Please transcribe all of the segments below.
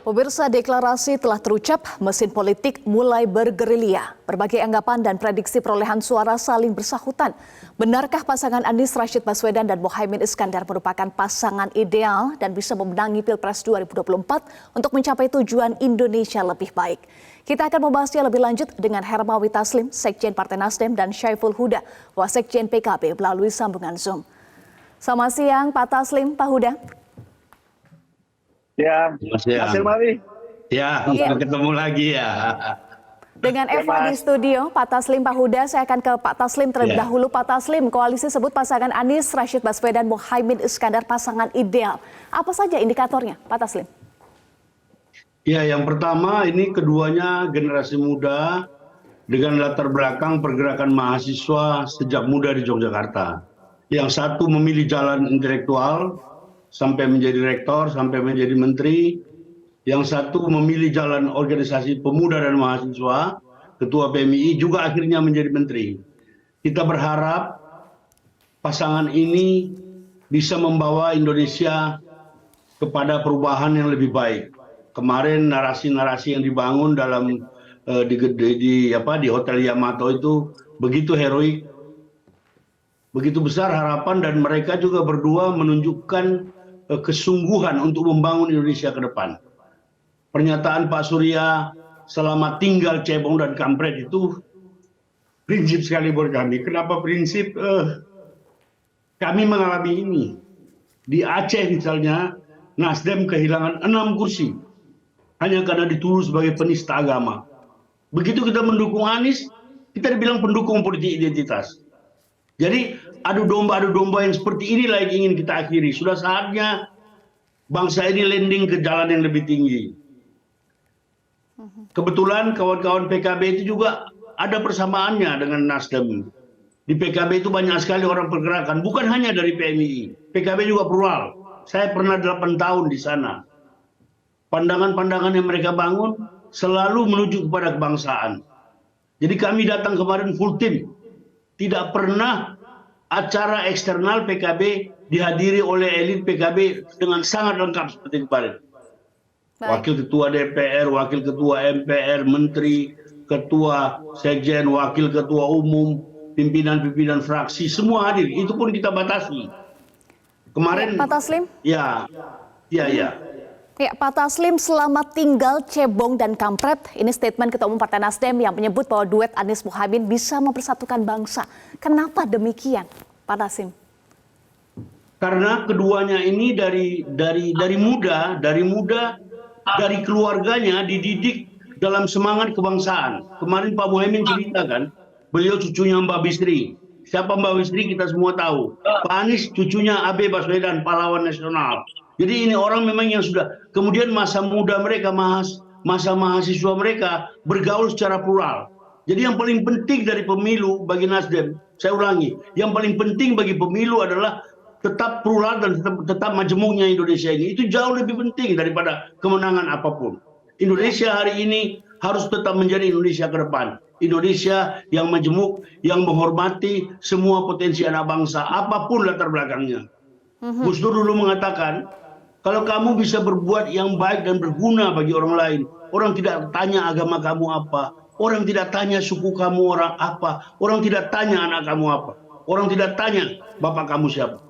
Pemirsa, deklarasi telah terucap, mesin politik mulai bergerilya. Berbagai anggapan dan prediksi perolehan suara saling bersahutan. Benarkah pasangan Anies Rashid Baswedan dan Muhaimin Iskandar merupakan pasangan ideal dan bisa memenangi Pilpres 2024 untuk mencapai tujuan Indonesia lebih baik? Kita akan membahasnya lebih lanjut dengan Hermawi Taslim, Sekjen Partai Nasdem, dan Syaiful Huda, Wasekjen PKB melalui sambungan Zoom. Selamat siang Pak Taslim, Pak Huda. Ya, Mas Hermawi. Ya, ketemu lagi ya. Dengan Eva di studio, Pak Taslim, Pak Huda, saya akan ke Pak Taslim terlebih dahulu. Pak Taslim, koalisi sebut pasangan Anies Rashid Baswedan Muhaimin Iskandar pasangan ideal. Apa saja indikatornya, Pak Taslim? Ya, yang pertama ini keduanya generasi muda dengan latar belakang pergerakan mahasiswa sejak muda di Yogyakarta. Yang satu memilih jalan intelektual, sampai menjadi rektor, sampai menjadi menteri. Yang satu memilih jalan organisasi pemuda dan mahasiswa, ketua PMI, juga akhirnya menjadi menteri. Kita berharap pasangan ini bisa membawa Indonesia kepada perubahan yang lebih baik. Kemarin narasi-narasi yang dibangun dalam di Hotel Yamato itu begitu heroik, begitu besar harapan, dan mereka juga berdua menunjukkan kesungguhan untuk membangun Indonesia ke depan. Pernyataan Pak Surya selamat tinggal cebong dan kampret itu prinsip sekali buat kami. Kenapa prinsip? Kami mengalami ini. Di Aceh misalnya, Nasdem kehilangan 6 kursi hanya karena dituduh sebagai penista agama. Begitu kita mendukung Anies, kita dibilang pendukung politik identitas. Jadi adu domba yang seperti inilah yang ingin kita akhiri. Sudah saatnya bangsa ini landing ke jalan yang lebih tinggi. Kebetulan kawan-kawan PKB itu juga ada persamaannya dengan Nasdem. Di PKB itu banyak sekali orang pergerakan, bukan hanya dari PMI. PKB juga plural. Saya pernah 8 tahun di sana. Pandangan-pandangan yang mereka bangun selalu menuju kepada kebangsaan. Jadi kami datang kemarin full tim. Tidak pernah acara eksternal PKB dihadiri oleh elit PKB dengan sangat lengkap seperti kemarin. Wakil ketua DPR, wakil ketua MPR, menteri, ketua sekjen, wakil ketua umum, pimpinan-pimpinan fraksi, semua hadir. Itu pun kita batasi. Kemarin Pak Taslim? Ya. Ya, Pak Taslim, selamat tinggal cebong dan kampret. Ini statement Ketua Umum Partai Nasdem yang menyebut bahwa duet Anies Muhaimin bisa mempersatukan bangsa. Kenapa demikian, Pak Taslim? Karena keduanya ini dari muda, dari keluarganya dididik dalam semangat kebangsaan. Kemarin Pak Muhaimin cerita kan, beliau cucunya Mbak Bisri. Siapa Mbak Bisri kita semua tahu. Pak Anies cucunya AB Baswedan, pahlawan nasional. Jadi ini orang memang yang sudah, kemudian masa muda mereka, masa mahasiswa mereka bergaul secara plural. Jadi yang paling penting dari pemilu bagi Nasdem, saya ulangi, yang paling penting bagi pemilu adalah tetap plural dan tetap majemuknya Indonesia ini. Itu jauh lebih penting daripada kemenangan apapun. Indonesia hari ini harus tetap menjadi Indonesia ke depan. Indonesia yang majemuk, yang menghormati semua potensi anak bangsa, apapun latar belakangnya. Gus Dur dulu mengatakan, kalau kamu bisa berbuat yang baik dan berguna bagi orang lain, orang tidak tanya agama kamu apa, orang tidak tanya suku kamu orang apa, orang tidak tanya anak kamu apa, orang tidak tanya bapak kamu siapa.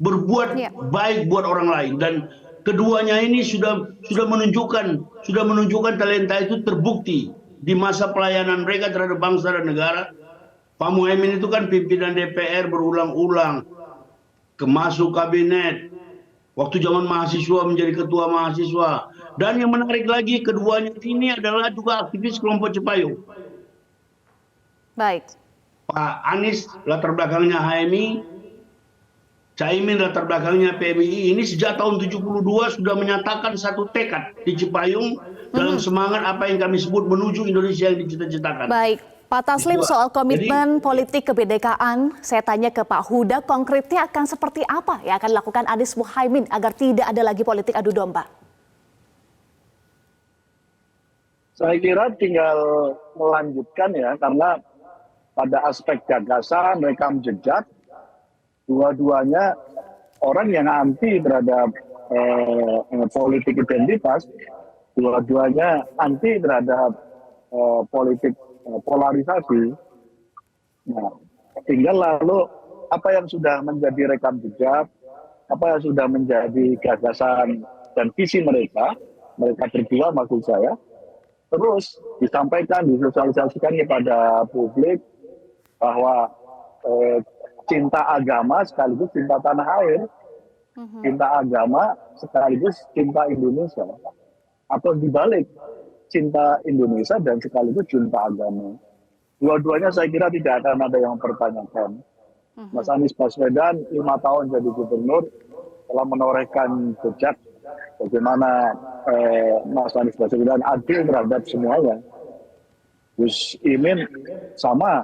Berbuat baik buat orang lain, dan keduanya ini sudah menunjukkan talenta itu terbukti di masa pelayanan mereka terhadap bangsa dan negara. Pak Muhaimin itu kan pimpinan DPR berulang-ulang, masuk kabinet, waktu zaman mahasiswa menjadi ketua mahasiswa. Dan yang menarik lagi, keduanya ini adalah juga aktivis kelompok Cipayung. Baik. Pak Anies latar belakangnya HMI, Caimin latar belakangnya PMI. Ini sejak tahun 72 sudah menyatakan satu tekad di Cipayung dalam semangat apa yang kami sebut menuju Indonesia yang dicita-citakan. Baik. Pak Taslim, soal komitmen politik kebinekaan, saya tanya ke Pak Huda, konkretnya akan seperti apa yang akan dilakukan Anies Muhaimin agar tidak ada lagi politik adu domba? Saya kira tinggal melanjutkan ya, karena pada aspek gagasan, rekam jejak, dua-duanya orang yang anti terhadap politik identitas Dua-duanya anti terhadap politik polarisasi. Nah, tinggal lalu apa yang sudah menjadi rekam jejak, apa yang sudah menjadi gagasan dan visi mereka berdua maksud saya, terus disampaikan, disosialisasikan kepada publik bahwa cinta agama sekaligus cinta tanah air, cinta agama sekaligus cinta Indonesia, atau dibalik cinta Indonesia dan sekaligus cinta agama. Dua-duanya saya kira tidak akan ada yang mempertanyakan. Mas Anies Baswedan 5 tahun jadi gubernur telah menorehkan jejak bagaimana Mas Anies Baswedan adil terhadap semuanya. Gus Imin sama,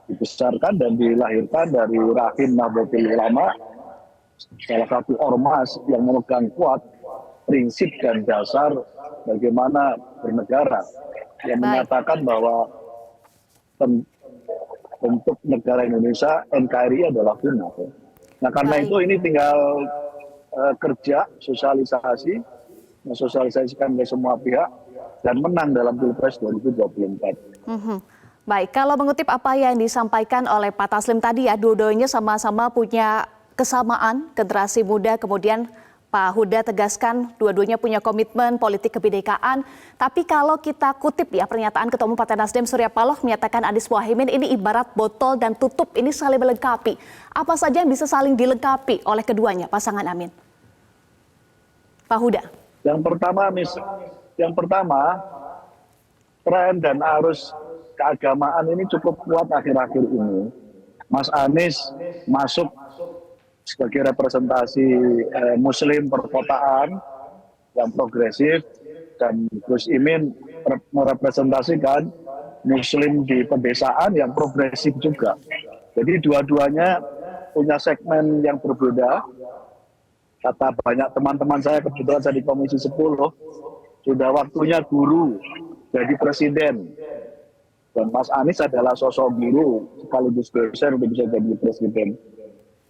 dibesarkan dan dilahirkan dari rahim Nahdlatul Ulama, salah satu ormas yang memegang kuat prinsip dan dasar bagaimana bernegara, yang menyatakan bahwa bentuk negara Indonesia NKRI adalah punah. Nah karena itu ini tinggal kerja, sosialisasi, mensosialisasikan ke semua pihak dan menang dalam Pilpres 2024. Baik, kalau mengutip apa yang disampaikan oleh Pak Taslim tadi ya, dua-duanya sama-sama punya kesamaan, generasi muda, kemudian Pak Huda tegaskan dua-duanya punya komitmen politik kebinekaan. Tapi kalau kita kutip ya pernyataan Ketua Umum Partai Nasdem Surya Paloh menyatakan Anies Mohaimin ini ibarat botol dan tutup, ini saling melengkapi. Apa saja yang bisa saling dilengkapi oleh keduanya, pasangan Amin? Pak Huda. Yang pertama, tren dan arus keagamaan ini cukup kuat akhir-akhir ini. Mas Anies masuk sebagai representasi Muslim perkotaan yang progresif, dan Gus Imin merepresentasikan Muslim di pedesaan yang progresif juga. Jadi dua-duanya punya segmen yang berbeda. Kata banyak teman-teman saya, kebetulan saya di Komisi 10, sudah waktunya guru jadi presiden. Dan Mas Anies adalah sosok guru sekaligus dosen untuk bisa jadi presiden.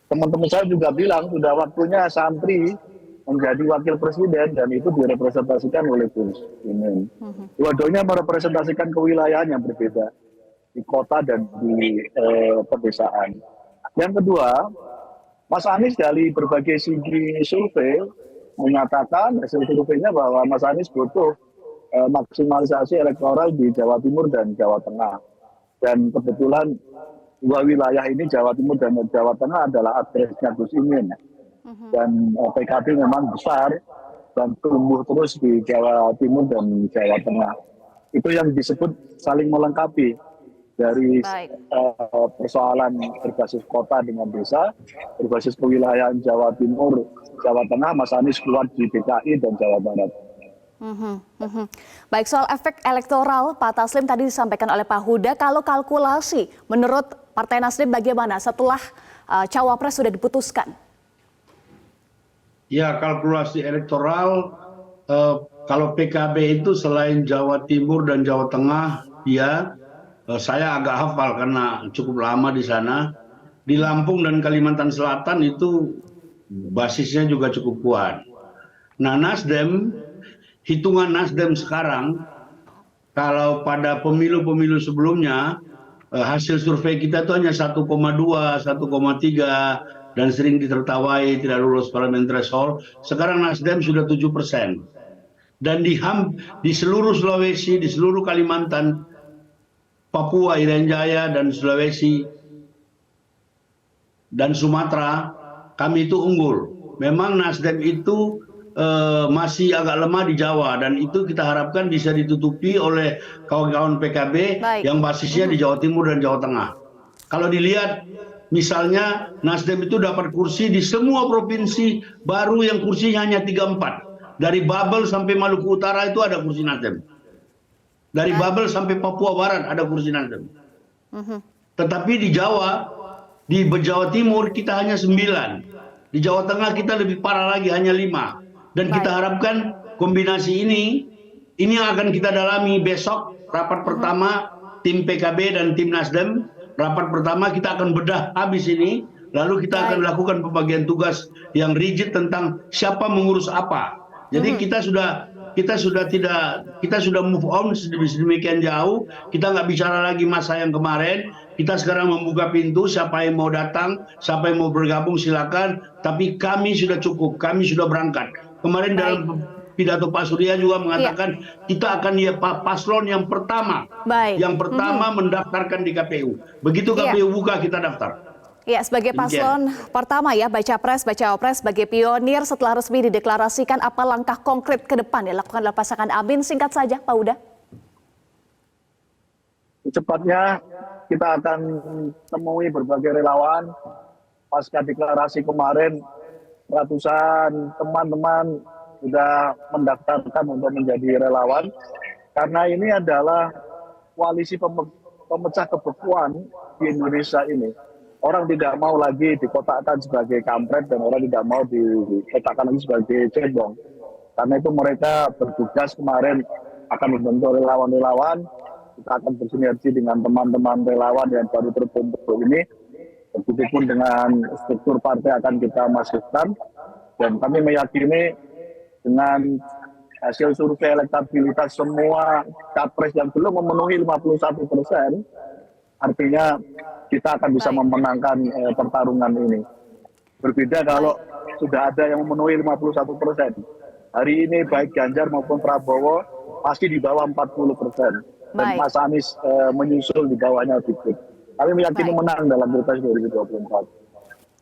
Teman-teman saya juga bilang sudah waktunya santri menjadi wakil presiden, dan itu direpresentasikan oleh Gus Imin. Dua-duanya merepresentasikan kewilayahan yang berbeda di kota dan di pedesaan. Yang kedua, Mas Anies dari berbagai segi survei menyatakan hasil surveinya bahwa Mas Anies butuh maksimalisasi elektoral di Jawa Timur dan Jawa Tengah. Dan kebetulan dua wilayah ini, Jawa Timur dan Jawa Tengah, adalah adresnya Gus Imin. Dan PKB memang besar dan tumbuh terus di Jawa Timur dan Jawa Tengah. Itu yang disebut saling melengkapi dari persoalan berbasis kota dengan desa, berbasis kewilayahan Jawa Timur, Jawa Tengah, Mas Anies kuat di DKI dan Jawa Barat. Baik, soal efek elektoral Pak Taslim tadi disampaikan oleh Pak Huda, kalau kalkulasi menurut Partai Nasdem bagaimana setelah cawapres sudah diputuskan? Ya, kalkulasi elektoral kalau PKB itu selain Jawa Timur dan Jawa Tengah, ya saya agak hafal karena cukup lama di sana. Di Lampung dan Kalimantan Selatan itu basisnya juga cukup kuat. Nah, Nasdem, hitungan Nasdem sekarang, kalau pada pemilu-pemilu sebelumnya, hasil survei kita itu hanya 1,2, 1,3, dan sering ditertawai tidak lulus parliamentary threshold. Sekarang Nasdem sudah 7%. Dan di seluruh Sulawesi, di seluruh Kalimantan, Papua, Irian Jaya, dan Sulawesi, dan Sumatera, kami itu unggul. Memang Nasdem itu masih agak lemah di Jawa, dan itu kita harapkan bisa ditutupi oleh kawan-kawan PKB yang basisnya di Jawa Timur dan Jawa Tengah. Kalau dilihat misalnya Nasdem itu dapat kursi di semua provinsi baru yang kursinya hanya 34. Dari Babel sampai Maluku Utara itu ada kursi Nasdem. Dari Babel sampai Papua Barat ada kursi Nasdem. Tetapi di Jawa Timur kita hanya 9. Di Jawa Tengah kita lebih parah lagi, hanya 5. Dan kita harapkan kombinasi ini yang akan kita dalami besok, rapat pertama tim PKB dan tim Nasdem. Rapat pertama kita akan bedah habis ini, lalu kita akan lakukan pembagian tugas yang rigid tentang siapa mengurus apa. Jadi kita sudah sudah move on sedemikian jauh. Kita nggak bicara lagi masa yang kemarin. Kita sekarang membuka pintu, siapa yang mau datang, siapa yang mau bergabung silakan. Tapi kami sudah cukup, kami sudah berangkat. Kemarin dalam pidato Pak Surya juga mengatakan kita akan paslon yang pertama, mendaftarkan di KPU. Begitu KPU buka kita daftar. Ya, sebagai paslon pertama ya, baca pres, baca opres, sebagai pionir setelah resmi dideklarasikan, apa langkah konkret ke depan dilakukan oleh pasangan Amin? Singkat saja, Pak Huda. Cepatnya kita akan temui berbagai relawan. Pasca deklarasi kemarin, ratusan teman-teman sudah mendaftarkan untuk menjadi relawan. Karena ini adalah koalisi pemecah kebekuan di Indonesia ini. Orang tidak mau lagi dikotakkan sebagai kampret dan orang tidak mau dikotakkan lagi sebagai cebong. Karena itu mereka bertugas kemarin akan membentuk relawan-relawan. Kita akan bersinergi dengan teman-teman relawan yang baru terbentuk ini. Begitupun dengan struktur partai akan kita masifkan. Dan kami meyakini dengan hasil survei elektabilitas semua capres yang belum memenuhi 51%, artinya kita akan bisa memenangkan pertarungan ini. Berbeda kalau sudah ada yang memenuhi 51%. Hari ini baik Ganjar maupun Prabowo pasti di bawah 40%. Dan Mas Anies menyusul di bawahnya sedikit. Kami meyakini menang dalam Pilpres 2024.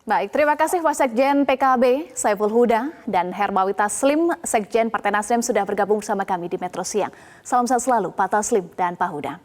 Baik, terima kasih Wasekjen PKB Saiful Huda dan Hermawi Taslim, Sekjen Partai Nasdem sudah bergabung bersama kami di Metro Siang. Salam sehat selalu Pak Taslim dan Pak Huda.